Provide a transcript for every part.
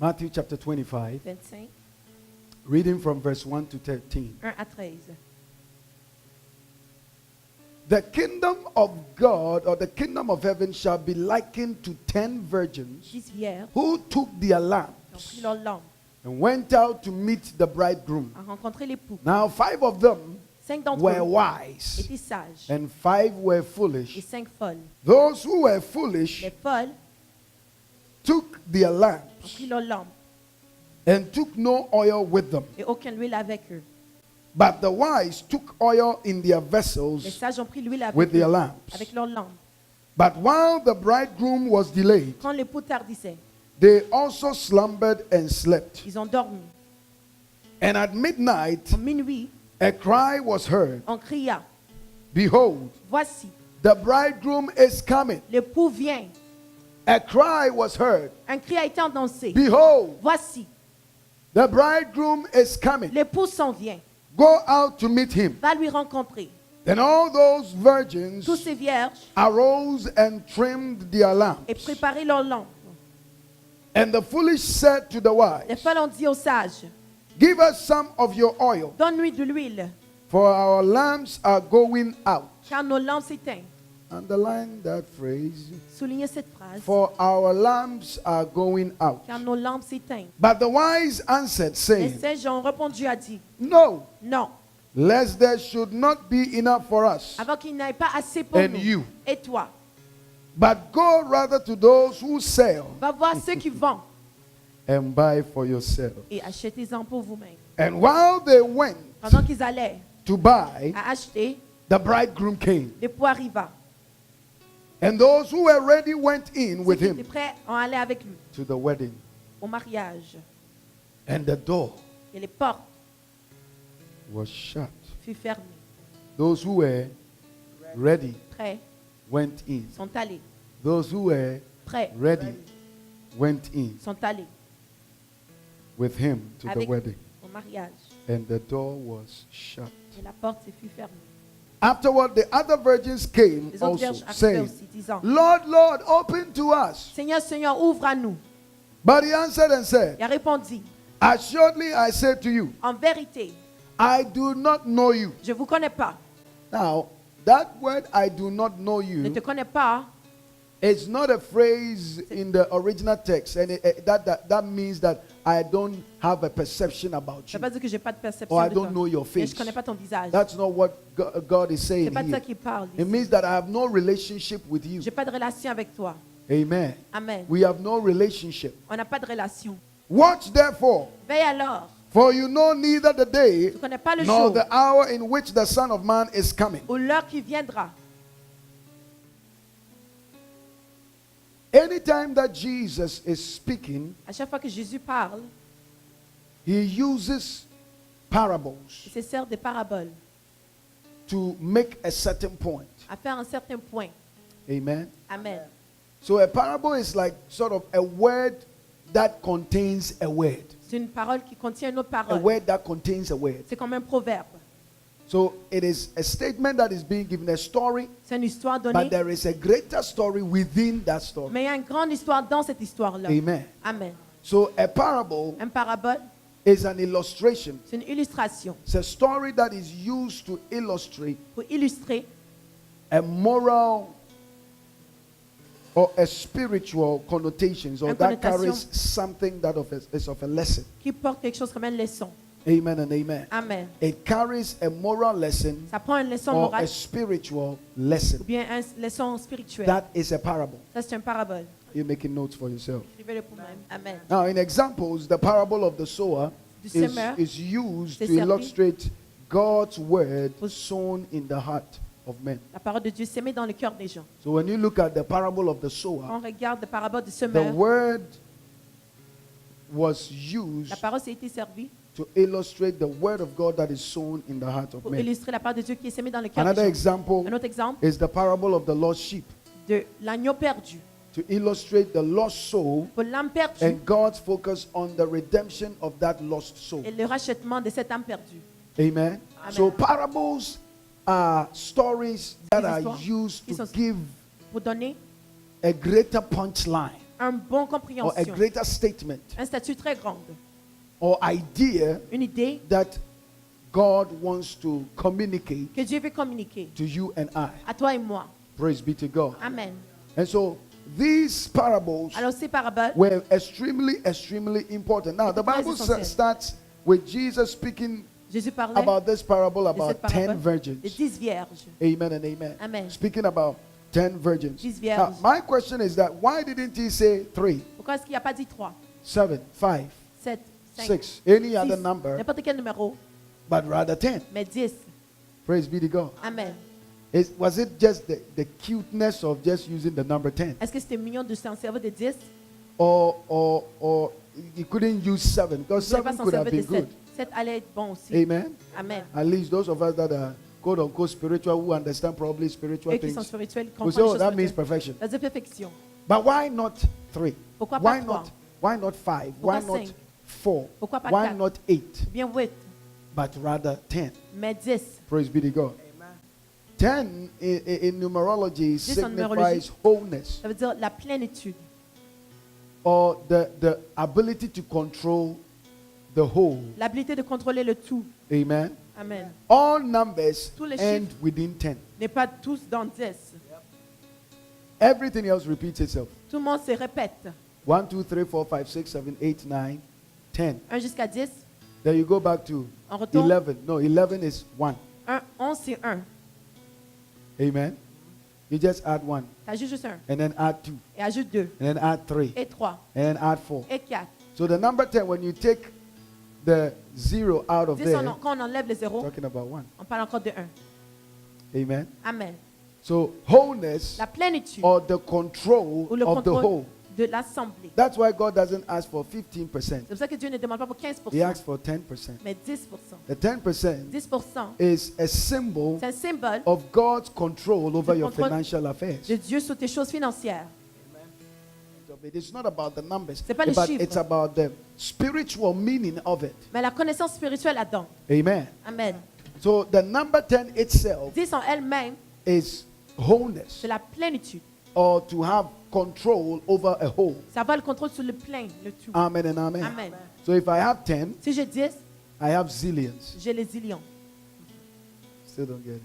Matthew chapter 25, 25, reading from verse 1 to 13. 1 à 13. The kingdom of God or the kingdom of heaven shall be likened to 10 virgins 10 vierges who took their qui ont lamps pris leur lampe and went out to meet the bridegroom. à rencontrer l'époux. Now 5 of them 5 d'entre were eux wise étaient sages and 5 were et foolish. 5 folles. Those who were foolish Les folles took their ont lamps pris leur lampe and took no oil with them. et aucune huile avec eux. But the wise took oil in their Les vessels sages ont pris l'huile avec with their eux, lamps. avec leur lampe. But while the bridegroom was delayed, Quand l'époux tardissait, they also slumbered and slept. ils ont dormi. And at midnight, En minuit, a cry was heard. on cria, Behold, voici, the bridegroom is coming. l'époux vient. A cry was heard. Un cri a été annoncé. Behold, Voici, the bridegroom is coming. l'époux s'en vient. Go out to meet him. Va lui rencontrer. Then all those virgins Tous ces vierges arose and trimmed their et lamps. préparé leur lampe. And the foolish said to the Les wise, folles ont dit aux sages, give us some of your oil, donne-lui de l'huile, for our lamps are going out. car nos lampes s'éteignent. Underline that phrase. Soulignez cette phrase, For our lamps are going out. car nos lampes s'éteignent. But the wise answered, Les saying, sages ont répondu à dit, no, non, lest there should not be enough for us avant qu'il n'y ait pas assez pour and nous. you. Et toi, But go rather to those who sell va voir ceux qui vendent and buy for yourself. et achetez-en pour vous-même. And while they went Pendant qu'ils allaient to buy, à acheter, the bridegroom came. l'époux arriva. And those who were ready went in Ceux with qui étaient him prêts ont allé avec lui to the wedding. au mariage. And the door Et les portes was shut. furent fermées. Those who were ready Prêts went in. sont allés. Those who were Prêts ready went in sont allés with him to the avec wedding. au mariage. And the door was shut. Et la porte se fut fermée. Afterward, the other virgins came Les autres also, vierges arrivaient saying, aussi, disant, Lord, Lord, open to us. Seigneur, Seigneur, ouvre à nous. But he answered and said, Il a répondu, assuredly I say to you, en vérité, I do not know you. je ne vous connais pas. Now, that word I do not know Je ne te you connais pas. is not a phrase in the original text. And that means that I don't have a perception about Ça you. ne veut pas dire que je n'ai pas de perception Or I de don't toi. know your Et face. je ne connais pas ton visage. That's not what God is Ce saying n'est pas de ça here. qu'il parle. It ici. means that I have no relationship with you. Je n'ai pas de relation avec toi. Amen. Amen. We have no relationship. On n'a pas de relation. Watch therefore, Veille alors. for you know neither the day Tu ne connais pas le nor jour the hour in which the Son of Man is coming. ou l'heure qui viendra. Anytime that Jesus is speaking, À chaque fois que Jésus parle, he uses parables il se sert des paraboles to make a certain point. à faire un certain point. Amen. Amen. So a parable is like sort of a word that contains a word. C'est une parole qui contient une autre A parole. word that contains a word. C'est comme un proverbe. So it is a statement that is being given, a story, C'est une histoire but donnée. there is a greater story within that story. Mais il y a une grande histoire dans cette histoire-là. Amen. Amen. So a parable Un parabole, is an illustration. c'est une illustration It's a story that is used to illustrate pour illustrer a moral or a spiritual connotations, or Une that connotation. carries something that is of a lesson. qui porte quelque chose comme une leçon. Amen and amen. Amen. It carries a moral lesson Ça prend une leçon or a morale spiritual lesson. ou bien une leçon spirituelle. That is a parable. Ça, c'est une parabole. You're making notes for yourself. Écrivez-le pour moi. Amen. Now, in examples, the parable of the sower Du is, semeur, is used c'est to servi. illustrate God's word sown in the heart of men. La parole de Dieu s'émet dans le cœur des gens. So when you look at the parable of the Quand sower, on regarde la parabole du the semeur, word was used la parole s'est été servie to illustrate the word of God that is sown in the heart of pour men. illustrer la parole de Dieu qui est sémée dans le cœur Another des gens. example Un autre exemple is the parable of the lost sheep, de l'agneau perdu. to illustrate the lost soul Pour l'âme perdue and God's focus on the redemption of that lost soul. et le rachètement de cette âme perdue. Amen. Amen. So parables are stories that Des are histoires used qui to sont- give Pour donner a greater punchline un bon or a compréhension, greater statement un statut très grand, or idea une idée that God wants to communicate que Dieu veut communiquer to you and I. à toi et moi. Praise be to God. Amen. And so these parables Alors ces paraboles were extremely important. Now, the Très Bible essentiel. starts with Jesus speaking Jésus parlait about this parable de about cette 10 parabole virgins. de 10 vierges. Amen and amen. Amen. Speaking about 10 virgins. 10 Now, vierges. my question is that why didn't he say 3, Pourquoi est-ce qu'il n'a pas dit 3, 7, 5, 7, 5, 6, any 6, other number, n'importe quel numéro, but rather 10? mais 10. Praise be to God. Amen. Was it just the cuteness of just using the number 10? Est-ce que c'était mignon de s'en servir de 10? Or you couldn't use 7 because Je ne pas 7 s'en could have servir de been 7. good. 7 allait être bon aussi. Amen. Amen. At least those of us that are quote unquote spiritual who understand probably spiritual Et qui sont things. spirituels, We comprennent say, les oh, choses that means spirituelles. perfection. Ça dit perfection. But why not 3? Pourquoi pas Why trois? not? Why not 5? Pourquoi Why not cinq? 4? Pourquoi pas Why quatre? not 8? Ou bien 8, But rather 10. mais 10. Praise be to God. 10 in numerology 10 en signifies numérologie. wholeness Ça veut dire la plénitude. or the ability to control the whole. L'habilité de contrôler le tout. Amen. Amen. All numbers Tous les end chiffres. within 10. N'est pas tous dans 10. Everything else repeats itself. Tout le monde se répète. 1, 2, 3, 4, 5, 6, 7, 8, 9, 10. 1 jusqu'à 10. Then you go back to On retourne. 11. No, 11 is 1. 11 c'est 1. Amen. You just add 1 Ajoute juste 1. and then add 2 Et ajoute 2. and then add 3 Et 3. and then add 4. Et 4. So the number 10, when you take the 0 out of 10, there, quand on enlève les zéros, talking about 1. on parle encore de 1. Amen. Amen. So wholeness La plénitude or the control ou le of the contrôle whole. de l'assemblée. That's why God doesn't ask for 15%. C'est pour ça que Dieu ne demande pas pour 15%, He asks for 10%. mais 10%. The 10% 10%, is a symbol c'est un symbole of God's control over Le your contrôle financial affairs. de Dieu sur tes choses financières. It's not about the numbers, C'est pas les but chiffres. it's about the spiritual meaning of it. Mais la connaissance spirituelle là-dedans. Amen. Amen. So the number 10 itself 10 en elle-même, is wholeness c'est la plénitude. or to have control over a whole. Ça va le contrôle sur le plein, le tout. Amen and amen. Amen. So if I have 10, Si j'ai 10, I have zillions. j'ai les zillions. Still don't get it.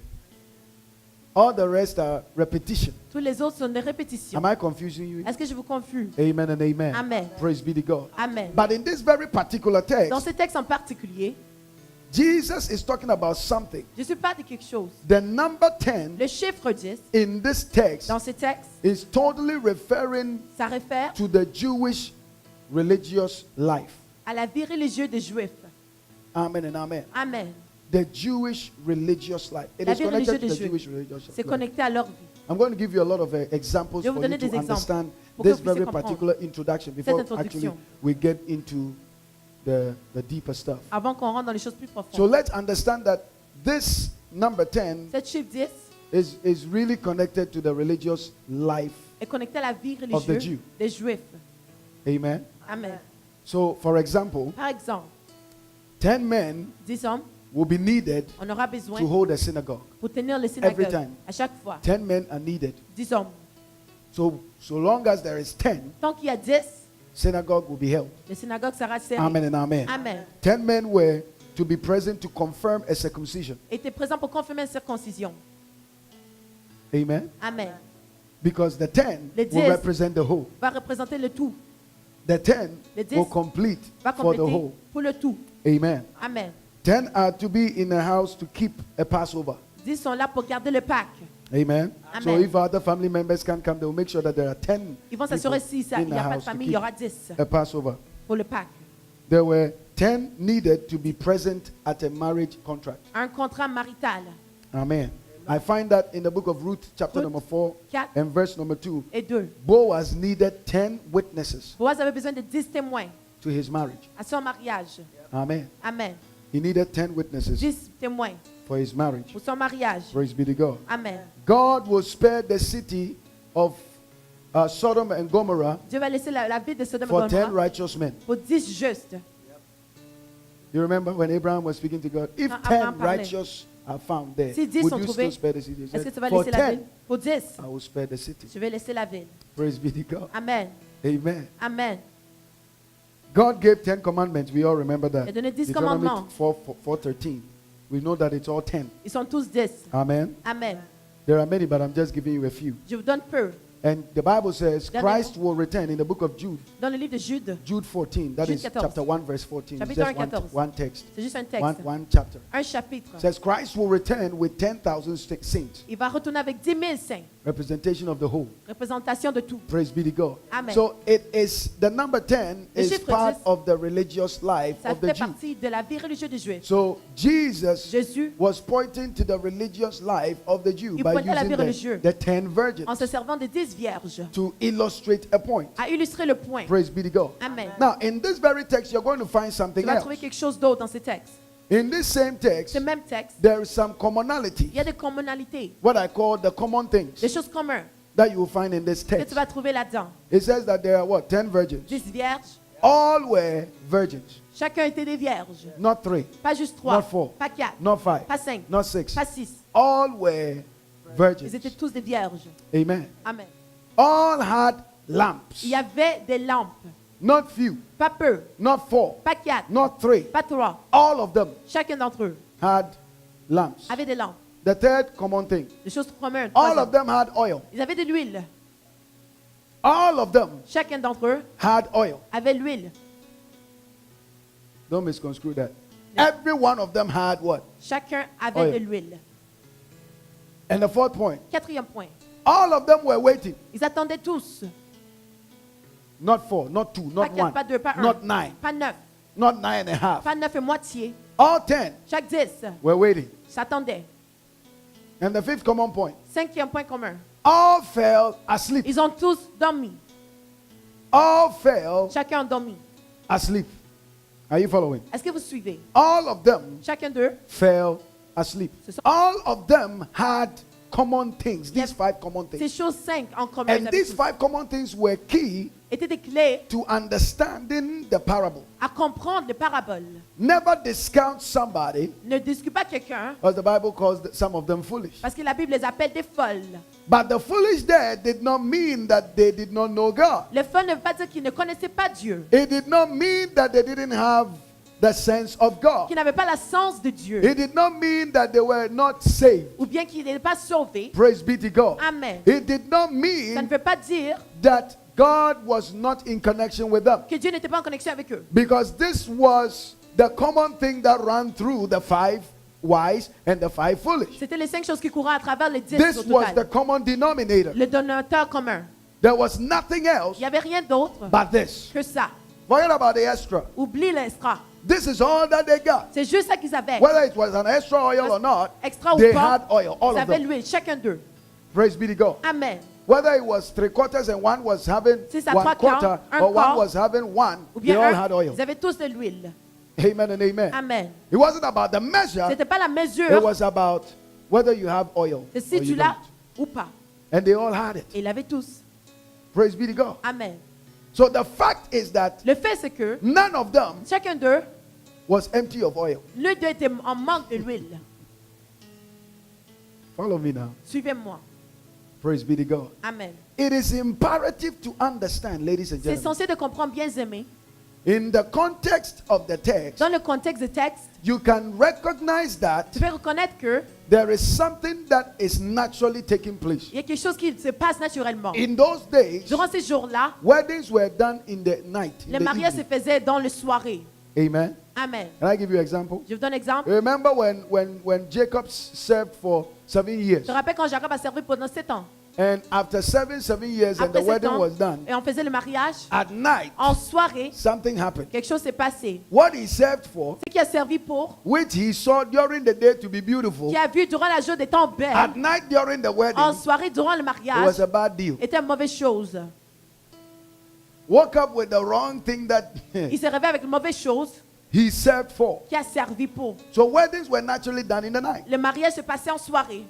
All the rest are repetition. Tous les autres sont des répétitions. Am I confusing you? Est-ce que je vous confuse? Amen and amen. Amen. Praise be to God. Amen. But in this very particular Dans text, ce texte en particulier, Jesus is talking about something. Jésus parle de quelque chose. The number 10 Le chiffre 10, in this text dans ce texte, is totally referring ça réfère to the Jewish religious life. à la vie religieuse des Juifs. Amen and amen. Amen. The Jewish religious life. It La is vie connected religieuse to des the Jewish Juifs. religious C'est life. connecté à leur vie. I'm going to give you a lot of examples Je vais vous for you donner to des exemples understand pour que this vous puissiez very comprendre particular introduction before actually introduction. we get into the deeper stuff. Avant qu'on rentre dans les choses plus profondes. So let's understand that this number 10 Cette chiffre 10 is really connected to the religious life. est connecté à la vie Of the religieuse Jew. des Juifs. Amen. Amen. So, for example, Par exemple, 10 men 10 hommes, will be needed on aura besoin to hold a synagogue. pour tenir les Every synagogues. time. À chaque fois, 10 men are needed. 10 hommes. So long as there is 10, Tant qu'il y a 10, synagogue will be held. les synagogues sera serrées. Amen and amen. Amen. 10 men were to be present to confirm a circumcision. Était présent pour confirmer une circoncision. Amen. Amen. Because the 10 Les will 10 represent the whole. Va représenter le tout. The 10 Les 10 will complete Va for the compléter whole. pour le tout. Amen. Amen. 10 are to be in a house to keep a Passover. 10 sont là pour garder le Pâques. Amen. So Amen. if other family members can come, they will make sure that there are 10 Ils vont s'assurer people si ça- il in n'y the a pas de house to famille, il y aura keep 10 a Passover. pour le Pâques. There were 10 needed to be present at a marriage contract. Un contrat marital. Amen. I find that in the book of Ruth, chapter Ruth number 4 4 and verse number 2. et 2. Boaz needed 10 witnesses Boaz avait besoin de 10 témoins to his marriage. à son mariage. Amen. Amen. He needed 10 witnesses 10 témoins for his marriage. pour son mariage. Praise be to God. Amen. God will spare the city of Sodom and Gomorrah Dieu va laisser la ville de Sodome et for 10 Gomorrah righteous men. pour 10 justes. You remember when Abraham was speaking to God? If Quand 10 Abraham parlait. righteous are found there, Si 10 would sont you trouvés, still spare the city? He Est-ce que said, tu vas for laisser la 10, ville? Pour 10, I will spare the city. je vais laisser la ville. Praise be to God. Amen. Amen. Amen. God gave 10 commandments. We all remember Il a that. donné 10 Deuteronomy commandements. 4:13. We know that it's all 10. Ils sont tous 10. Amen. Amen. There are many, but I'm just giving you a few. Je vous donne peu. And the Bible says Dernier Christ will return in the book of Jude. Dans le livre de Jude, Jude 14. That Jude is 14. chapter 1, verse 14. It's Chapitre just 1, 14. one text. c'est juste un texte, One chapter. un chapitre. Says Christ will return with 10,000 saints. Il va retourner avec 10 000 saints. Representation of the whole. Représentation de tout. Praise be to God. Amen. So it is the number 10 Le is chiffre part 10, of the religious life Ça of the fait Jew. partie de la vie religieuse des Juifs. So Jesus Jésus, was pointing to the religious life of the Jew Il by pointait à la using vie religieuse. the 10 virgins en se servant des 10 vierges, to illustrate a point. a illustré le point. Praise be to God. Amen. Now, in this very text, you're going to find Tu something vas else. trouver quelque chose d'autre dans ces textes. In this same text, Ce même texte, there is some commonality, il y a des commonalités, what I call the common des things choses communes that you will find in this que tu text. vas trouver là-dedans. It says that there are what? 10 virgins. 10 vierges, All were virgins, chacun était des vierges. not 3, Pas juste 3, Not four. pas 4, not 5, pas 5, not 6. pas 6. All were Ils virgins. étaient tous des vierges. Amen. Amen. All had lamps, Il y avait des lampes, not few, pas peu, not 4, pas 4, not 3. pas 3. All of them Chacun d'entre eux had lamps. avait des lampes. The third common thing, Des choses communes. all troisième. of them had oil. Ils avaient de l'huile. All of them Chacun d'entre eux had oil. avait l'huile. Don't misconstrue that. Every one of them had what? Chacun avait Oil. de l'huile. And the fourth point, Quatrième point. all of them were waiting. Ils attendaient tous. Not 4, not 2, Pas not 4, 1, pas 2, pas 1. not 9, Pas 9. not 9 and a half. Pas 9 et moitié. All 10 Chaque 10 were waiting. s'attendaient. And the fifth common point, Cinquième point commun. all fell asleep. Ils ont tous dormi. All fell Chacun a dormi. asleep. Are you following? Est-ce que vous suivez? All of them Chacun d'eux, fell asleep. C'est ça. All of them had common things, these 5 common ces things. choses 5 en commun, ils And avaient these tous. 5 common things were key étaient des clés to understanding the parable. à comprendre les paraboles. Never discount somebody, Ne discute pas quelqu'un as the Bible calls some of them foolish. parce que la Bible les appelle des folles. But the foolish there did not mean that they did not know God. Les folles ne veut pas dire qu'ils ne connaissaient pas Dieu, It did not mean that they didn't have the sense of God. qu'ils n'avaient pas la sens de Dieu, It did not mean that they were not saved. ou bien qu'ils n'étaient pas sauvés. Praise be to God. Amen. It did not Ça ne mean veut pas dire that God was not in connection with them. que Dieu n'était pas en connexion avec eux. Because this was the common thing that ran through the 5 wise and the 5 foolish. C'était les 5 choses qui couraient à travers les 10 This au was total. the common denominator. Le donateur commun. There was nothing else Il n'y avait rien d'autre but this. que ça. Forget about the extra. Oublie l'extra. This is all that they got. C'est juste ça qu'ils avaient. Whether it was an extra oil or not, Extra ou they pas, had oil, all ils of avaient them. l'huile, chacun d'eux. Praise be to God. Amen. Whether it was 3/4 and one was having Si c'est à 1 trois quarts, quarter un or one quart, was having one, Ou they bien all un, had oil. ils avaient tous de l'huile. Amen and amen. Amen. It wasn't about the measure, C'était pas la it mesure was about whether you have oil de or si you tu l'as don't. ou pas. And they all had it. Et ils l'avaient tous. Praise be to God. Amen. So the fact is that Le fait, c'est que none of them chacun d'eux, was empty of oil. l'un d'eux était en manque de l'huile. Follow me now. Suivez-moi. Praise be to God. Amen. It is imperative to understand, ladies and C'est gentlemen, censé de comprendre, bien aimé, in the context of the text, dans le contexte du texte, you can recognize that tu peux reconnaître que there is something that is naturally taking place. il y a quelque chose qui se passe naturellement. In those days, Durant ces jours-là, weddings were done in the night. in les the mariages se evening. faisaient dans le soirée. Amen. Amen. Can I give you an example? Je vous donne un exemple. Remember when Jacob served for 7 years, Je te rappelle quand Jacob a servi pendant 7 ans. and after 7 years, and Après the 7 wedding ans, was done, et on faisait le mariage, at night, en soirée, something happened. quelque chose s'est passé. What he served for, Ce qui a servi pour, which he saw during the day to be beautiful, qui a vu durant la journée des temps belles, at night during the wedding, en soirée durant le it mariage, was a bad deal. était une mauvaise chose. Woke up with the wrong thing that Il s'est réveillé avec une mauvaise chose he served for. qui a servi pour. So weddings were naturally done in the night. Le mariage se passait en soirée.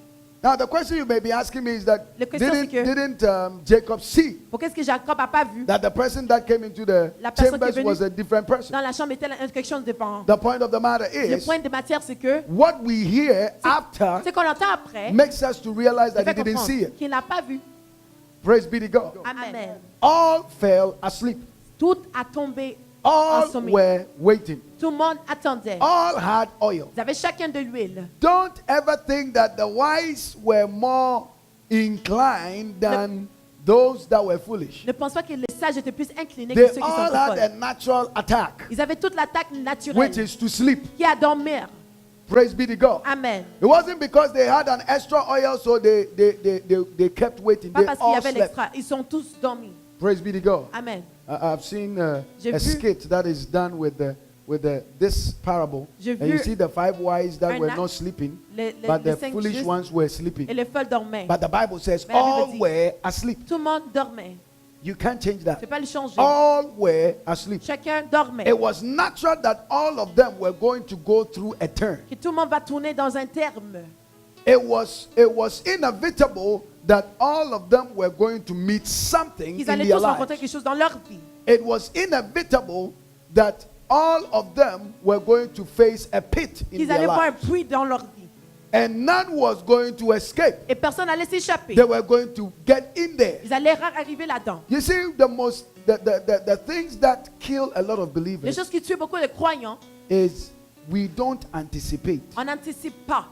Now the question you may be asking me is that La question, c'est que- didn't Jacob see Pourquoi est-ce que Jacob n'a pas vu that the person that came into the La personne qui est chambers venue was a different person? dans la chambre était quelque chose de différent? The point of the matter Le is point de matière, c'est que what we hear after ce qu'on entend après makes us to realize that fait he didn't see comprendre it. qu'il n'a pas vu. Praise be to God. Amen. All fell asleep. Tout a tombé en All sommeil. were waiting. Tout le monde attendait. All had oil. Ils avaient chacun de l'huile. Don't ever think that the wise were more inclined than those that were foolish. Ne pense pas que les sages étaient plus inclinés They que ceux qui sont all had a folles. natural attack, Ils avaient toute l'attaque which naturelle is to sleep. qui est à dormir. Praise be to God. Amen. It wasn't because they had an extra oil, so they kept waiting. Pas They parce qu'il y all avait slept. l'extra. Ils sont tous dormis. Praise be to God. Amen. I've seen J'ai a vu- skit that is done with this parable, J'ai and you vu see the 5 wise that un were acte, not sleeping, Les but the 5 foolish justes ones were sleeping. et les folles dormaient. But the Bible says Mais la Bible all dit- were asleep. Tout le monde dormait. You can't change Je ne that. peux pas le changer. All were asleep. Chacun dormait. It was natural that all of them were going to go through a turn. Que tout le monde va tourner dans un terme. It was inevitable that all of them were going to meet something Qu'ils in allaient their tous rencontrer lives. quelque chose dans leur vie. It was inevitable that all of them were going to face a pit in Qu'ils their allaient voir un lives. puits dans leur vie. And none was going to escape. Et personne n'allait s'échapper. They were going to get in there. Ils allaient arriver là-dedans. You see, the things that kill a lot of Les believers choses qui tuent beaucoup de croyants, is we don't anticipate. on n'anticipe pas.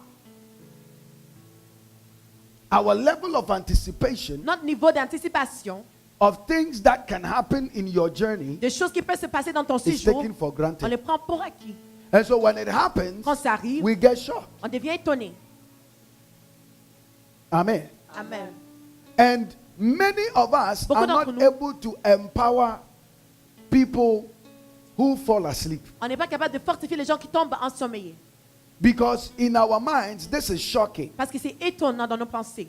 Our level of anticipation Notre niveau d'anticipation of things that can happen in your journey des choses qui peuvent se passer dans ton is séjour, taken for on granted. les prend pour acquis. And so when it happens, Quand ça arrive, we get shocked. on devient étonné. Amen. Amen. And many of us Beaucoup are not d'entre nous- able to empower people who fall asleep. On n'est pas capable de fortifier les gens qui tombent ensommeillés. Because in our minds, this is shocking. Parce que c'est étonnant dans nos pensées.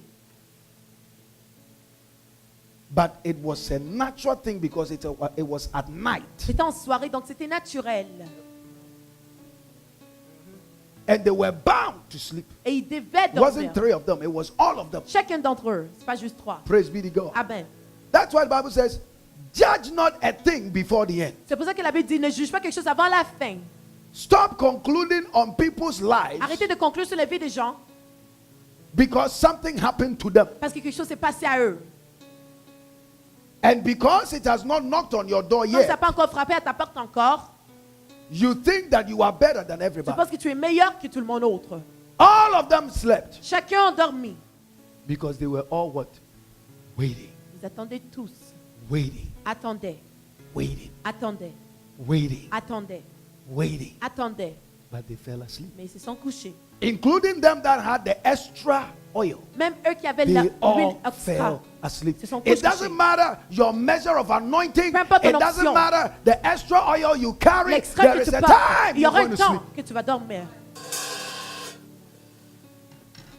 But it was a natural thing because it was at night. C'était en soirée, donc c'était naturel. And they were bound to sleep. Et ils devaient It wasn't dormir. 3 of them, it was all of them. Chacun d'entre eux, c'est pas juste 3. Praise be to God. Amen. That's why the Bible says, judge not a thing before the end. C'est pour ça que la Bible dit ne juge pas quelque chose avant la fin. Stop concluding on people's lives Arrêtez de conclure sur la vie des gens because something happened to them. parce que quelque chose s'est passé à eux. And because it has not knocked on your door Comme ça n'a yet, pas encore frappé à ta porte encore, you think that you are better than tu everybody. penses que tu es meilleur que tout le monde autre. All of them slept Chacun a dormi. because they were all what? Waiting, Ils attendaient tous. waiting, Attendaient, waiting, attendaient, waiting, attendaient, waiting. attendaient. But they fell asleep. Mais ils se sont couchés. Including them that had the extra oil. Même eux qui avaient They l'huile all extra. fell asleep. Se sont It couchés. doesn't matter your measure of anointing. Peu importe It ton doesn't onction. matter the extra oil you carry. L'extra There que is tu a portes, time il y you're aura going un to temps sleep. que tu vas dormir.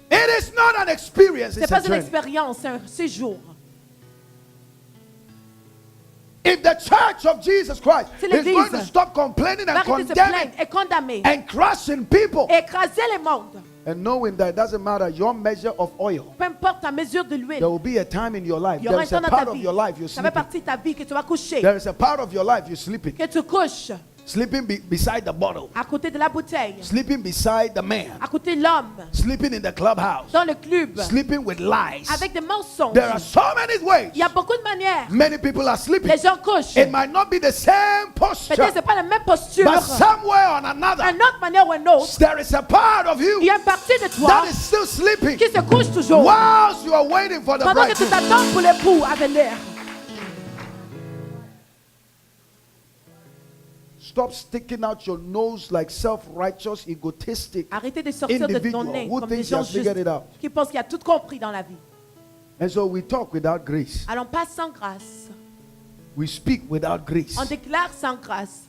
It is not an experience, Ce it's n'est a pas une journey. expérience, c'est un séjour. If the church of Jesus Christ Si is l'Église going to stop complaining and Arrêtez de se condemning plaindre et condamner. and crushing people, Et écraser les mondes. and knowing that it doesn't matter your measure of oil, Peu importe ta mesure de there l'huile. will be a time in your life. Il y aura There un is a temps dans part ta of vie. your life you're Ça fait sleeping. partie de ta vie que tu vas coucher. There is a part of your life you're sleeping. Que tu couches Sleeping beside the bottle. à côté de la bouteille. Sleeping beside the man. À côté de l'homme. Sleeping in the clubhouse. Dans le club. Sleeping with lies. Avec des mensonges. There are so many ways. Il y a beaucoup de manières. Many people are sleeping. Les gens couchent. It might not be the same posture, Peut-être que ce n'est pas la même posture. but somewhere or another, Une autre manière ou une autre. there is a part of Il y you a une partie de toi that is still sleeping qui se couche toujours. whilst you are waiting for the Pendant que tu bridegroom. t'attends pour l'époux à venir. Stop sticking out your nose like self-righteous, egotistic Arrêtez de sortir de ton individual nez who comme des thinks he gens has figured it justes out. qui pensent qu'il a tout compris dans la vie. And so we talk without grace. Alors on passe sans grâce. We speak without grace. On déclare sans grâce.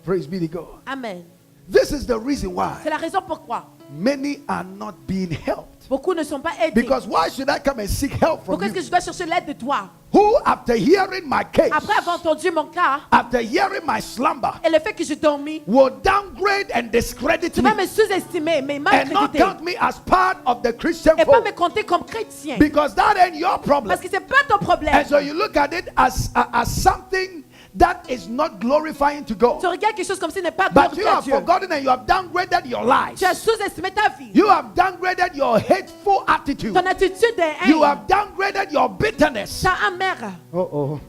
Praise be to God. Amen. This is the reason why C'est la raison pourquoi many are not being helped. beaucoup ne sont pas aidés. Because why should I come and seek help from Pourquoi est-ce que you? je dois chercher l'aide de toi? Who, after hearing my case, Après avoir entendu mon cas after hearing my slumber, et le fait que j'ai dormi, will downgrade and discredit tu vas me me sous-estimer, mais and not m'accréditer. count me as part of the Christian Et pas me fold? compter comme chrétien. Because that ain't your problem. Parce que c'est pas ton problème. And so you look at it as something that is not glorifying to God. Tu regardes quelque chose comme si ce n'est pas But you glorifié à have Dieu. forgotten and you have downgraded your lives. Tu as sous-estimé ta vie. You have downgraded your hateful attitude. Ton attitude est You haine. have downgraded your bitterness. Ta amère. Oh.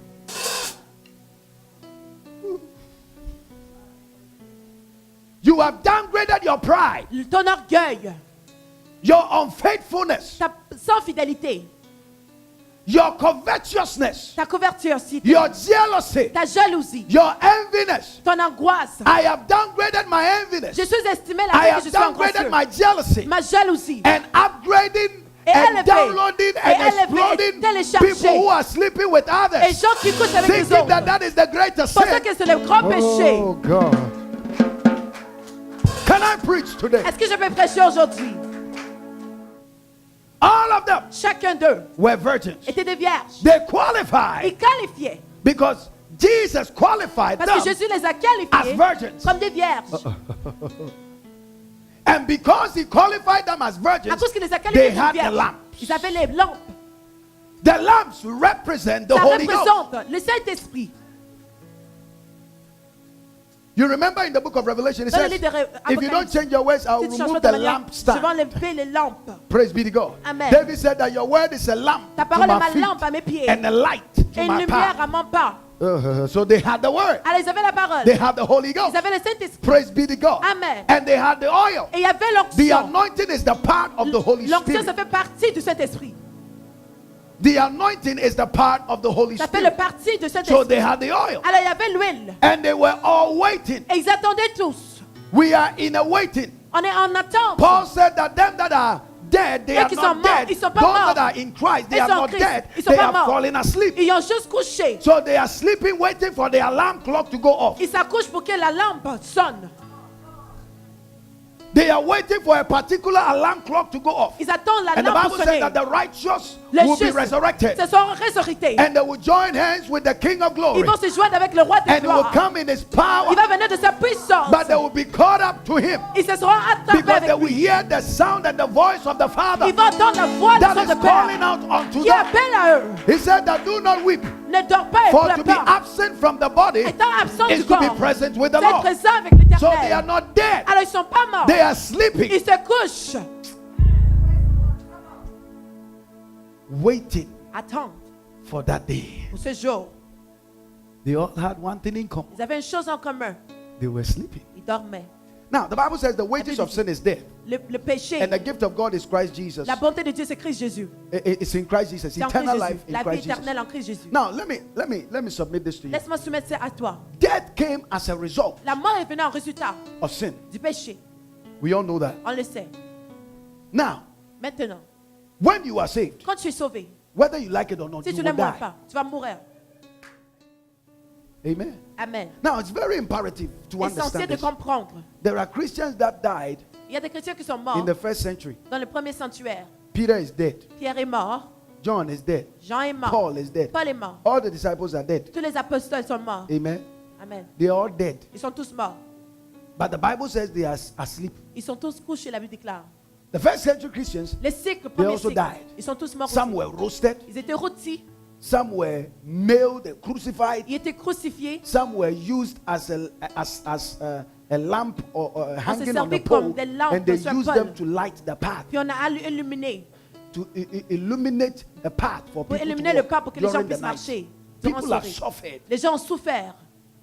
You have downgraded your pride, Ton orgueil. your unfaithfulness, Ta sans fidélité. your covetousness, Ta couverture-cité. your jealousy, Ta jalousie. your enviness. Ton angoisse. I have downgraded my enviness. J'ai sous-estimé I la vie have que je suis downgraded angoisseux. my jealousy Ma jalousie. and upgrading Et and élevé, downloading et and élevé, exploding téléchargé. people who are sleeping with Et others, gens qui couchent avec les thinking that autres. that is the greatest Pensant sin. que c'est le grand péché. Oh God. Can I preach today? Est-ce que je peux prêcher aujourd'hui? All of them Chacun d'eux were virgins. était des vierges. They qualified Ils qualifiaient. because Jesus qualified Parce que them Jésus les a as qualifiés virgins. comme des vierges. And because he qualified them as À virgins, cause qu'il les a they qualifiés comme had the vierges. lamp. Ils avaient les lampes. The lamps represent the Ça Holy Ghost. représente le Saint-Esprit. You remember in the book of Revelation, it Dans le says, livre de if you don't change your ways, I'll Si tu changes remove pas the ta manière, je vais lampstand. enlever les lampes. Praise be to God. Amen. David said that your word is a lamp Ta to parole est my ma feet lampe à mes pieds. and a light Et to une my lumière path. à mon pas. So they had the word. Alors ils avaient la parole. They had the Holy Ils Ghost. avaient le Saint-Esprit. Praise be to God. Amen. And they had the oil. Et il y avait The l'onction. anointing is the part of the Holy L'onction, Spirit. ça fait partie du Saint-Esprit. The anointing is the part of the Holy Ça fait le Spirit. partie du So Saint-Esprit. they had the oil. Alors il y avait l'huile. And they were all waiting. Et ils attendaient tous. We are in a waiting. On est en attente. Paul said that them that are dead, they Et are qui not sont morts, dead. ils sont pas Those morts. that are in Christ, they Ils are sont en not Christ, dead. ils sont They pas are morts. falling asleep. Ils ont juste couché. So they are sleeping, waiting for the alarm clock to go off. Ils s'accouchent pour que la lampe sonne. They are waiting for a particular alarm clock to go off. Ils attendent la And the lampe Bible pour says sonner. that the righteous Les will be justes resurrected. se sont ressuscités. And they will join hands with the King of glory. Ils vont se joindre avec le roi des And he will gloires. come in his power. Il va venir de sa puissance. But they will be caught up to him. Ils se seront attrapés Because they avec will lui. hear the sound and the voice of the Father Ils vont entendre la voix de that son is de calling Père out unto qui them. appelle à eux. He said that do not weep. Ne dors pas et For pleure to be pas. absent from the body Étant absent is du to be corps, present with the c'est être Lord. présent avec So they are l'Éternel. not dead. Alors ils sont pas morts. They are sleeping, Ils se couchent. waiting Attends for that day. pour ce jour. They all had one thing in common. Ils avaient une chose en commun. They were sleeping. Ils dormaient. Now, the Bible says the wages of sin is death. Le péché, And the gift of God is Christ Jesus. la bonté de Dieu, c'est Christ Jésus. It's in Christ Jesus. C'est en Christ Eternal Jésus. life in La vie Christ Jesus. éternelle en Christ Jésus. Now, let me submit this to you. Laisse-moi soumettre ça à toi. Death came as a result La mort est venue en résultat of sin. du péché. We all know that. On le sait. Now, Maintenant, when you are saved, quand tu es sauvé, whether you like it or not, si you tu will n'aimes die. pas, tu vas mourir. Amen. Amen. Now, it's very imperative to Essentiel understand de this. comprendre. There are Christians that died Il y a des chrétiens qui sont in morts the first century. dans le premier sanctuaire. Peter is dead. Pierre est mort. John is dead. Jean est mort. Paul is dead. Paul est mort. All the disciples are dead. Tous les apôtres sont morts. Amen. Amen. They are all dead. Ils sont tous morts. But the Bible says they are asleep. Ils sont tous couchés, la Bible déclare. The first century Christians, Les cycles, premier also cycle, died. ils sont tous morts some aussi. were roasted, Ils étaient rôtis, some were nailed, crucified, ils étaient crucifiés. some were used as a lamp or hanging on the servi comme pole, des lampes and they sur used pôle. them to light the path, Puis on a illuminé to illuminate the path for pour people illuminer to le walk pas pour que les gens during the puissent night. marcher. durant People la have soirée. suffered, Les gens ont souffert.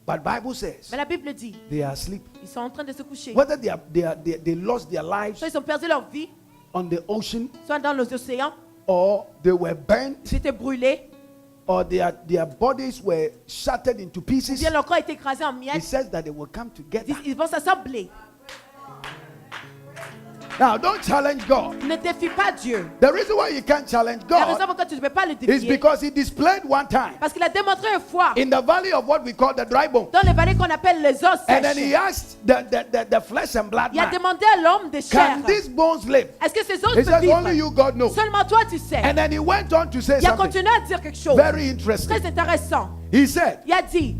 but Bible says Mais la Bible dit, they are asleep. ils sont en train de se coucher. Whether they lost their lives Soit ils ont perdu leur vie, on the ocean, soit dans les océans, or they were burnt, ils étaient brûlés, or their bodies were shattered into ou pieces. bien leur corps a été écrasé en It miettes. says that they will come together. Ils vont s'assembler. Now, don't challenge God. Ne défie pas Dieu. The reason why you can't challenge La raison God pourquoi tu ne peux pas le is défier, because He displayed one time parce qu'il a démontré une fois in the valley of what we call the dry bone. dans les vallées qu'on appelle les os And then He sèches. asked the flesh and blood Il a man, demandé à l'homme de chair, can these bones live? est-ce que ces os He peuvent says, only vivre? you, God, know. Seulement toi tu sais. And then He went on to say Il a something continué à dire quelque chose very interesting. très intéressant. He said, Il a dit,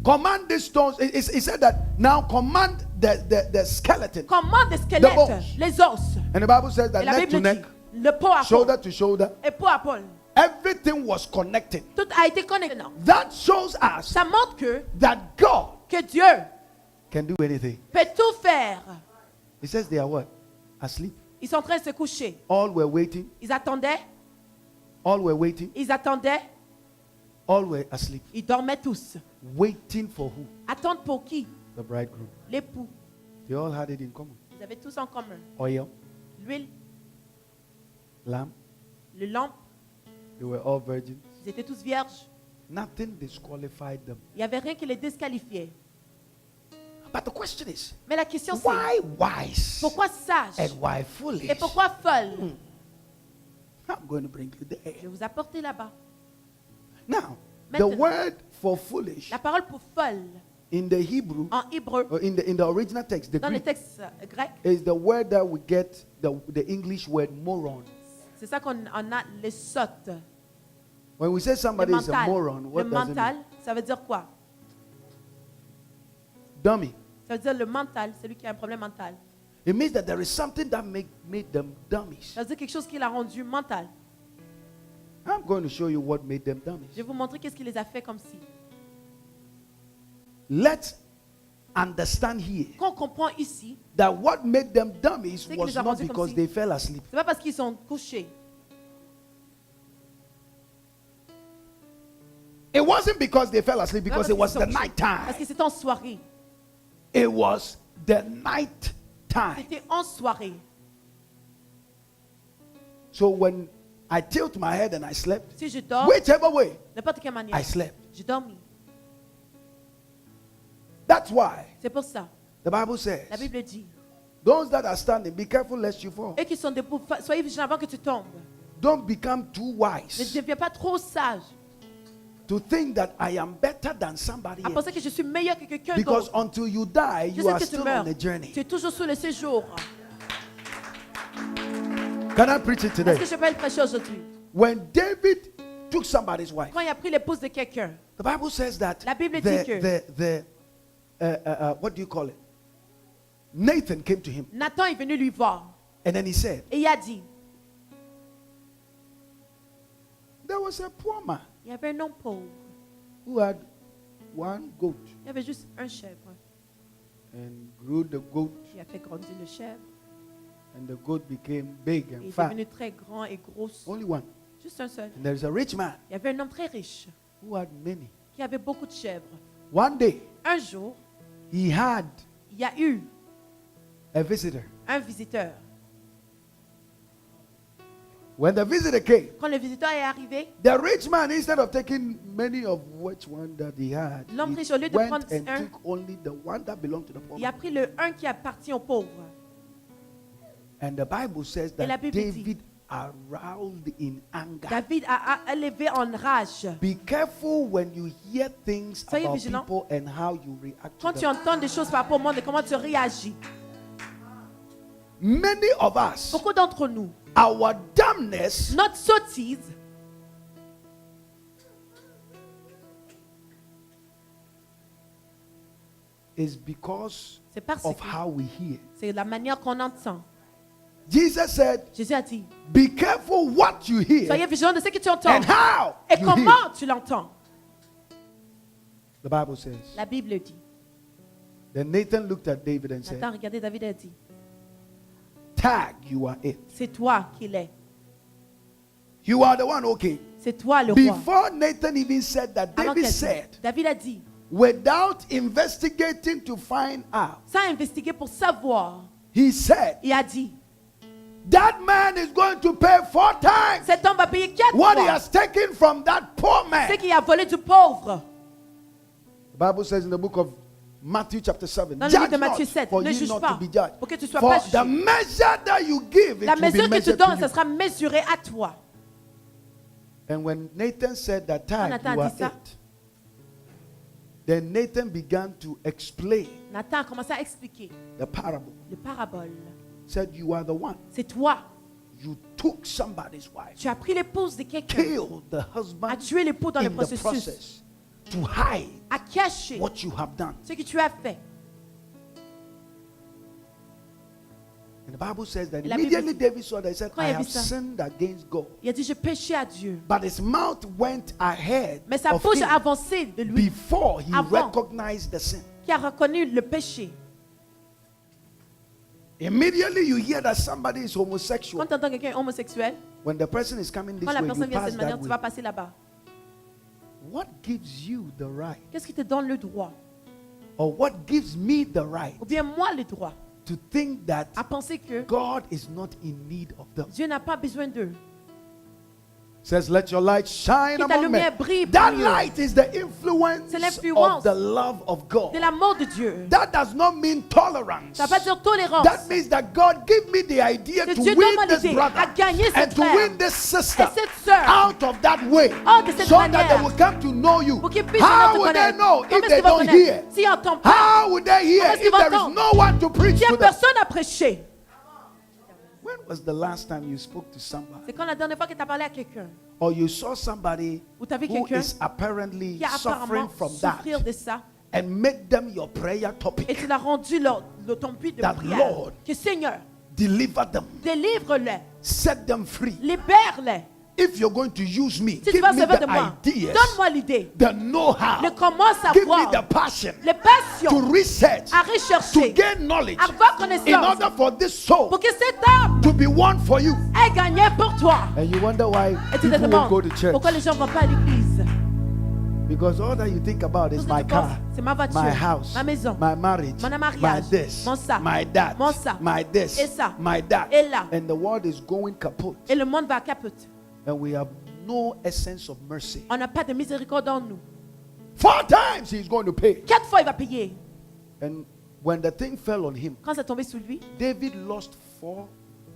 command these stones. He said that now command the skeleton. commande des The squelettes, bones. les os. And the Bible says Et that la neck to Bible dit, neck, le peau à peau, shoulder to shoulder, et peau à peau, Everything was connected. Tout a été connecté. That shows us Ça montre that God que Dieu can do anything. peut tout faire. He says they are what? Asleep. Ils sont en train de se coucher. All were waiting. Ils attendaient. All were waiting. Ils attendaient. All were asleep. Ils dormaient tous. Waiting for who? Attendre pour qui? The bridegroom. L'époux. They all had it in common. Ils avaient tous en commun. Oil, L'huile, lamp. le lampe. They were all virgins. Ils étaient tous vierges. Nothing disqualified them. Il n'y avait rien qui les disqualifiait. But the question is, Mais la question c'est, why wise pourquoi sage and why foolish? et pourquoi folle? I'm going to bring you Je there. vais vous apporter là-bas. Now, the Maintenant. word for foolish La parole pour folle in the Hebrew, en hébreu, or in the original text, the dans les Greek, textes grecs, is the word that we get the English word moron. c'est ça qu'on on a les sottes. When we say Le somebody is a mental. moron, Le what does it mental, mean? ça veut dire quoi? Dummy. Ça veut dire le mental, celui qui a un problème mental. It means that there is something that made them dummies. Ça veut dire quelque chose qui l'a rendu mental. I'm going to show you what made them dummies. Je vais vous montrer qu'est-ce qui les a fait comme si. Let's understand here Qu'on comprend ici, that what made them dummies C'est qu'ils was les ont not rendus comme because si- they fell asleep. c'est pas parce qu'ils sont couchés. It wasn't because they fell asleep, C'est pas because parce it was qu'ils the sont couchés. night Parce time. que c'était en soirée. It was the night time. C'était en soirée. So when I tilt my head and I slept, Si je dors, whichever way, n'importe quelle manière, I slept. je dormis. That's why C'est pour ça. the Bible says, La Bible dit, those that are standing, be careful lest you fall. eux qui sont debout, soyez vigilants avant que tu tombes. Don't become too Ne wise deviens pas trop sage to think that I am better than somebody à else. penser que je suis meilleur que quelqu'un Because d'autre. until you die, you Jusqu'à are ce que tu still meurs, on a journey. tu es toujours sur le séjour. Can I preach it Est-ce today? que je peux le prêcher aujourd'hui? When David took somebody's wife, Quand il a pris l'épouse de quelqu'un, the Bible says that La Bible dit que- what do you call it? Nathan came to him Nathan est venu lui voir and then he said, et il a dit, there was a poor man il y avait un homme pauvre, who had one goat il y avait juste un chèvre. and grew the goat, Il a fait grandir le chèvre. and the goat became big Il and est fat. devenu très grand et gros. Only one. Juste un seul. And there is a rich man Il y avait un homme très riche who had many. qui avait beaucoup de chèvres. One day, Un jour, he had il y a eu a visitor. un visiteur. When the visitor came, Quand le visiteur est arrivé, the rich man, instead of taking many of which one that he had, L'homme he riche, au lieu de went prendre and un, took only the one that belonged to the poor il a man. pris le un qui appartient aux pauvres. And the Bible says Et la that Bible dit- David aroused in anger. David a élevé en rage. Be careful when you hear things Soyez about vigilant. people and how you react Quand to tu them. entends des choses par rapport au monde et comment tu réagis. Many of us, Beaucoup d'entre nous, our dumbness notre sottise is because c'est parce of que how we hear. c'est la manière qu'on entend. Jesus said, Jésus a dit, be careful what you hear soyez vigilants de ce que tu entends and how et you hear. comment tu l'entends. The Bible says. La Bible dit. Then Nathan looked at David and said, Nathan, regardez, David a dit, tag, you are it. c'est toi qui l'es. You are the one, okay. C'est toi le roi. Before Nathan even said that, Avant David qu'elle said, dise, David a dit, without investigating to find out, sans investiguer pour savoir, he said, il a dit, that man is going to pay 4 times cet homme va payer 4 what he fois has taken from that poor man. ce qu'il a volé du pauvre. The Bible says in the book of Matthew chapter 7, Dans le livre judge de Matthieu not 7, for ne you juge not pas, to be judged. pour que tu sois For pas the jugé. measure that you give, it La will be mesure que tu measured donnes, to ça you. sera mesuré à toi. And when Nathan said that Quand time, Nathan you a are dit ça, it, then Nathan began to explain Nathan a commencé à expliquer the parable. le parabole. Said, you are the one. C'est toi. You took somebody's wife, Tu as pris l'épouse de quelqu'un, killed the husband a tué l'époux dans le in the processus, process to hide a caché what you have done. ce que tu as fait. And the Bible says that Et la Bible immediately dit- David saw that, he said, Quand I il a vu have ça, sinned against God. Il a dit, je péchais à Dieu. But his mouth went ahead Mais sa of bouche him a avancé de lui, before he Avant. recognized the sin. qui a reconnu le péché. Immediately you hear that somebody is homosexual. Quand tu entends quelqu'un homosexuel, When the person is coming this quand la way, personne you vient de pass cette manière, that tu way. vas passer là-bas. What gives you the right? Qu'est-ce qui te donne le droit? Or what gives me the right Ou bien moi le droit to think that à penser que God is not in need of them? Dieu n'a pas besoin d'eux. Says, let your light shine Que ta among lumière men. brille That parmi eux. light is the influence C'est l'influence of the love of God. De l'amour de Dieu. That does not mean tolerance. Ça ne veut pas dire tolérance. That means that God give me the idea Que to Dieu win donne this l'idée brother à gagner and cette to frère win this sister et cette sœur out of that way, hors de cette so that manière. they will come to know you. Pour qu'ils puissent How te would they connaître. know Comment if est-ce they qu'ils vont don't connaître? hear? S'ils n'entendent pas, How would they hear Comment est-ce qu'ils if there is vont no one to preach s'il n'y to a them? personne à prêcher. When was the last time you spoke to somebody C'est quand la dernière fois que tu as parlé à quelqu'un or you saw somebody ou tu as vu who quelqu'un is apparently qui a suffering apparemment from that souffrir de ça and make them your prayer et topic? tu l'as rendu ton but de That prière. Lord Que Seigneur, Deliver them, délivre-les, set them free. libère-les. If you're going to use me, Si tu give vas me servir de the moi, ideas, donne-moi l'idée, the know-how, le comment give me savoir, the passion les to passions research, à to rechercher, gain knowledge, avoir in connaissance, order for this soul pour que cet homme to be won for you. ait gagné pour toi. And you wonder why Et tu te people won't go demandes to church. pourquoi les gens ne vont pas à l'église. Because all that you think about Tout is ce que my tu penses, car, c'est ma voiture, my house, ma maison, my marriage, mon my mariage, this, mon ça, my that, mon ça, my this, et ça, my that. et là. And the world is going kaput. Et le monde va à capote. And we have no essence of mercy. On n'a pas de miséricorde en nous. 4 times he's going to pay. 4 fois il va payer. And when the thing fell on him, Quand c'est tombé sur lui, David lost 4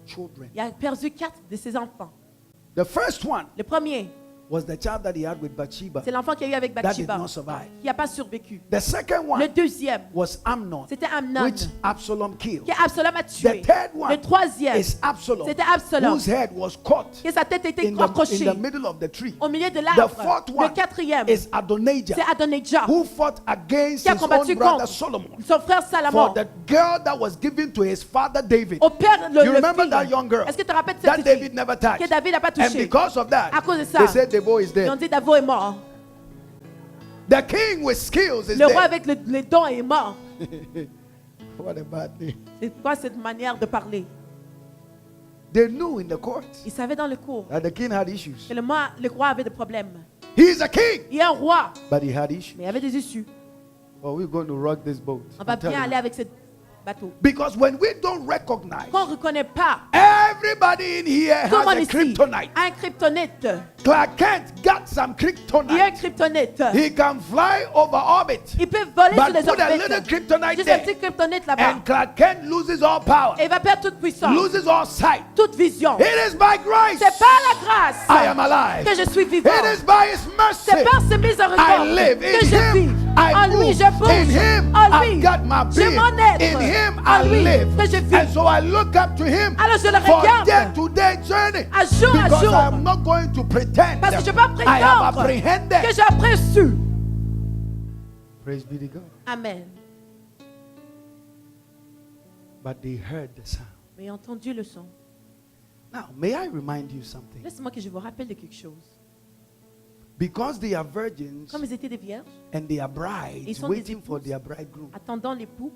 children. il a perdu 4 de ses enfants. The first one Le premier, was the child that he had with Bathsheba c'est l'enfant qu'il y a eu avec that did Bathsheba, not survive. qui n'a pas survécu. The second Le one deuxième, was Amnon, c'était Amnon, which Absalom killed. que Absalom a tué. The third one Le troisième, is Absalom, c'était Absalom, whose head was caught que sa tête était in accrochée the middle of the tree. au milieu de The l'arbre. fourth Le one quatrième, is Adonijah, c'est Adonijah, who fought against qui a his own combattu brother contre Solomon son frère for Salomon. the girl that was given to his father David. Au père, You remember that young girl Est-ce que tu te rappelles de that cette David fille never touched? que David n'a pas And touché? because of that, À cause de ça, they said the boy is ils ont dead. dit Davo est mort. The king with skills is Le roi dead. avec les dons est mort. What a bad name. C'est quoi cette manière de parler? They knew in the court Il savait dans le cours that the king had issues. que le roi avait des problèmes. He is a king, Il est un roi, but he had issues. mais il avait des issues. Oh, we're going to rock this boat. On va I'm telling bien aller you. avec ce bateau. Because when we don't recognize, Quand on ne reconnaît pas, everybody in here tout le has monde a ici kryptonite. a un kryptonite. Clark Kent got some Il y a un kryptonite. kryptonite. He can fly over orbit, Il peut voler but sur les put a little orbites. kryptonite Juste un there, petit kryptonite là-bas. and Clark Kent loses all power, Et il va perdre toute puissance, loses all sight. toute vision. It is by grace C'est par la grâce I am alive. que je suis vivant. It is by His C'est mercy par ses miséricordes I live. que In je vis. Him I En lui, move. je bouge. In Him En I lui, got my je being. mon être. In Him En I lui, live. que je vis. And so I look up to Him Alors je le for regarde day-to-day journey. à jour à Because jour. I am not going to pretend. Parce que je ne vais pas I have prétendre apprehended. que j'ai apprécié. Praise be to God. Amen. But they heard the sound. Mais j'ai entendu le son. Now, may I remind you something? Laisse-moi que je vous rappelle de quelque chose. Because they are virgins Comme ils étaient des vierges, and they are Ils brides sont des waiting for épouses. their bridegroom. attendant l'époux,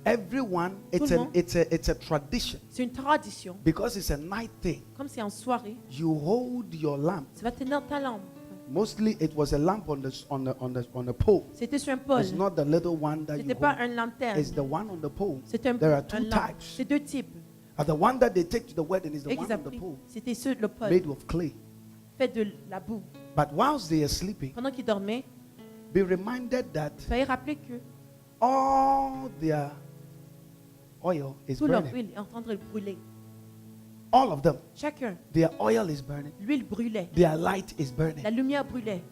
Everyone, Tout le monde. it's a tradition. c'est une tradition. Because it's a night thing. Comme c'est en soirée, You hold your lamp. tu vas tenir ta lampe. Mostly it was a lamp on a pole. C'était sur un pôle. It's not the little one that you C'était pas hold. une lanterne. It's the one on the pole. C'est un, There are un two lampe. types. C'est deux types. And the one that they take to the wedding is the Et one qu'ils on the appliquent. pole, C'était ceux de le pôle, made of clay. fait de la boue. But whilst they are sleeping, Pendant qu'ils dormaient, be reminded that soyez rappelés que all their oil is tout leur burning. huile est en train de brûler. All of them. Chacun, Their oil is burning. l'huile brûlait. Their light is burning. La lumière brûlait.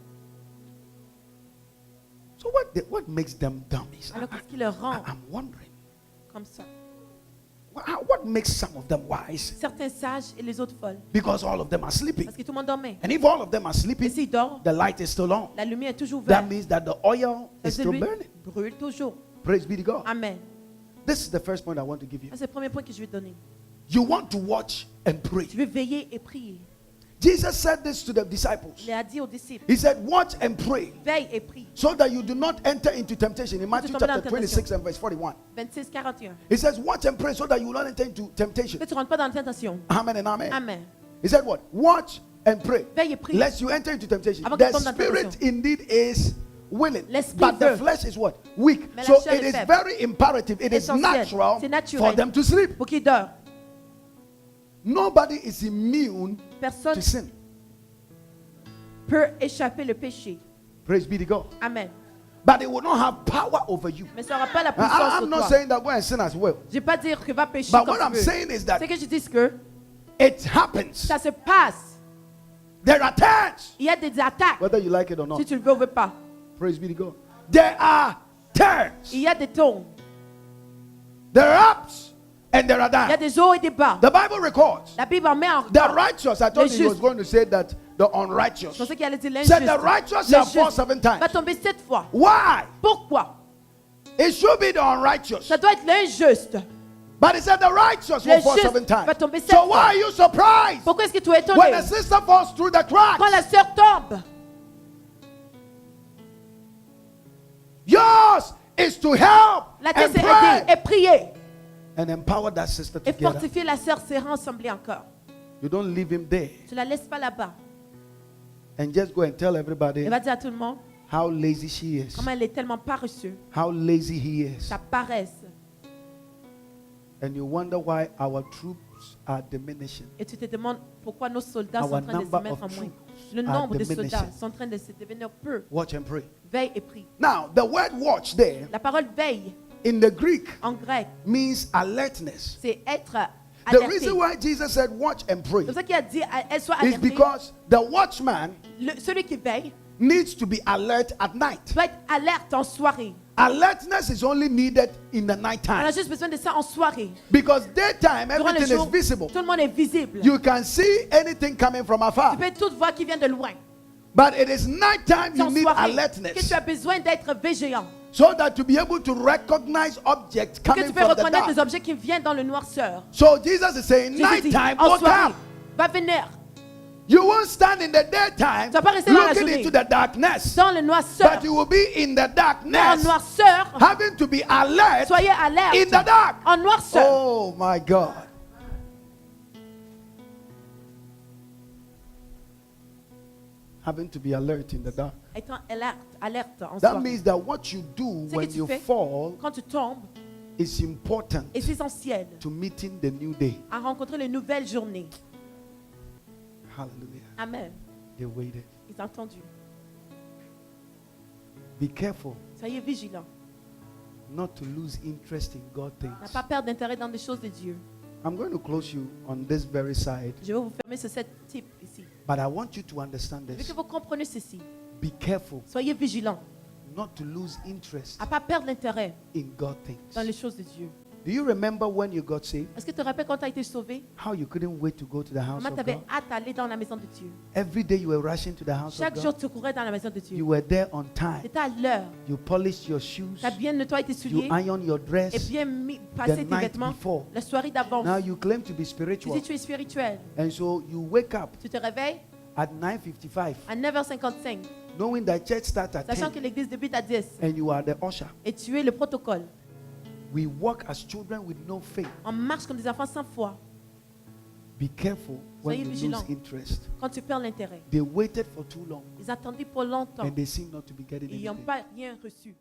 So what makes them dummies? Alors qu'est-ce qui leur rend I'm wondering. comme ça? What makes some of them wise? Certains sages et les autres folles. Because all of them are sleeping. Parce que tout le monde dormait. And if all of them are Et sleeping, s'ils dorment, the light is still on. la lumière est toujours That verte. means that the oil is Parce que still l'huile burning. brûle toujours. Praise be to God. Amen. This is the first point I want to give you. Ça, c'est le premier point que je vais te donner. you want to watch and pray. Tu veux veiller et prier. Jesus said this to the disciples. Il a dit aux disciples, He said, watch and pray veille et prie. so that you do not enter into temptation. In Matthew tomber dans chapter la 26 and verse 41. 26, 41. He says, watch and pray so that you will not enter into temptation. Que tu ne rentres pas dans la tentation. Amen and amen. Amen. He said what? Watch and pray. Veille et prie. Lest you enter into temptation. Avant que The tu tombes dans la spirit tentation. indeed is willing. L'esprit But the veut. flesh is what? Weak. Mais la So chair it est is faible. very imperative. It is Essentiel. natural C'est naturel. for them to sleep. Pour qu'ils dorment. Nobody is immune Personne to sin. peut échapper le péché. Praise be to God. Amen. But it will not have power over you. Mais ça n'aura pas la Now, puissance I'm sur not toi. saying that go and sin as well. Je ne vais pas dire que va pécher But comme what I'm tu veux. saying is that C'est que je dis que it happens. ça se passe. There are times, Il y a des attaques. whether you like it or not. Si tu le veux ou veux pas. Praise be to God. There are turns. Il y a des tons. There are ups and there are Il y a downs. des hauts et des bas. The Bible records La Bible en met en the regard. righteous. I told Les you he was justes. going to say that the Je unrighteous. pensais qu'il allait dire Said l'injuste. the righteous Le shall fall juste 7 times. va tomber 7 fois. Why? Pourquoi? It should be the unrighteous. Ça doit être l'injuste. But he said the righteous Le will fall juste 7 times. va tomber 7 So fois. why are you surprised Pourquoi est-ce que tu es étonné? when a sister falls through the cracks? Quand la sœur tombe, Yours is to help la tête and c'est pray aider et prier. and empower that sister to Et get up. fortifier la sœur, c'est rassembler encore. You don't leave him there Tu la laisses pas là-bas. and just go and tell Elle everybody va dire à tout le monde how lazy she is, comment elle est tellement paresseuse. how lazy he is. Sa paresse. And you wonder why our troops are diminishing. Et tu te demandes pourquoi nos soldats sont Our en train de se number mettre en of moins. troops Le are nombre de soldats diminishing. sont en train de se devenir peu. Watch and pray. Veille et prie. Now, the word watch there La parole veille in the Greek en grec, means alertness. c'est être The alerté. reason why Jesus said watch and pray C'est pour ça qu'il a dit elle soit is alertée. because the watchman Celui qui veille needs to be alert at night. doit être alerte en soirée. Alertness is only needed in the On a nighttime juste besoin de ça en soirée. because daytime Durant le everything jour, is visible. tout le monde est visible. You can see anything coming from Tu afar. peux tout voir qui vient de loin. But it is nighttime C'est you en need soirée que alertness tu as besoin d'être vigilant. so that to be able to recognize objects Que coming tu peux from the reconnaître les dark. objets qui viennent dans le noirceur. So Jesus is saying Jésus dit, nighttime en wake soirée, up. va venir You won't stand in the daytime Tu vas pas rester dans la looking journée. into the darkness, dans le noirceur. but you will be in the Mais en darkness noirceur, having to be alert soyez alerte. in the dark. En noirceur. Oh my God. Having to be alert in the dark. Étant alerte en That soirée. means that what you do Ce que when tu you fais fall quand tu tombes is important est essentiel to meeting the new day. à rencontrer les nouvelles journées. Hallelujah. Amen. They waited. Ils ont entendu. Be careful Soyez vigilants. not to lose interest in God N'a things. pas perdre d'intérêt dans des choses de Dieu. I'm going to close you on this very side, Je vais vous fermer sur cette type ici. but I want you to understand Je veux this. que vous compreniez ceci. Be careful Soyez vigilants not to lose interest à pas perdre l'intérêt in God dans les things. choses de Dieu. Do you remember when you got saved? Est-ce que tu te rappelles quand tu as été sauvé? How you couldn't wait to go to the house Comment of tu avais God? hâte d'aller dans la maison de Dieu? Every day you were rushing to the house of Chaque jour, God. tu courais dans la maison de You Dieu. were there on time. Tu étais à l'heure. You polished your shoes. Tu as bien nettoyé tes You souliers ironed your et dress. bien passé the tes night vêtements before. la soirée d'avance. Now you claim to be Tu spiritual. dis tu es spirituel. And so you wake up Tu te réveilles at 9:55, à 9h55, knowing that church starts at sachant 10, que l'église débute à 10 and you are the usher. et tu es le protocole. We walk as children with no faith. On marche comme des enfants sans foi. Be careful when Soyez you vigilants. lose interest. Quand tu perds l'intérêt, They waited for too long ils attendaient pour longtemps and they seem not to be getting et ils n'ont anything. pas rien reçu.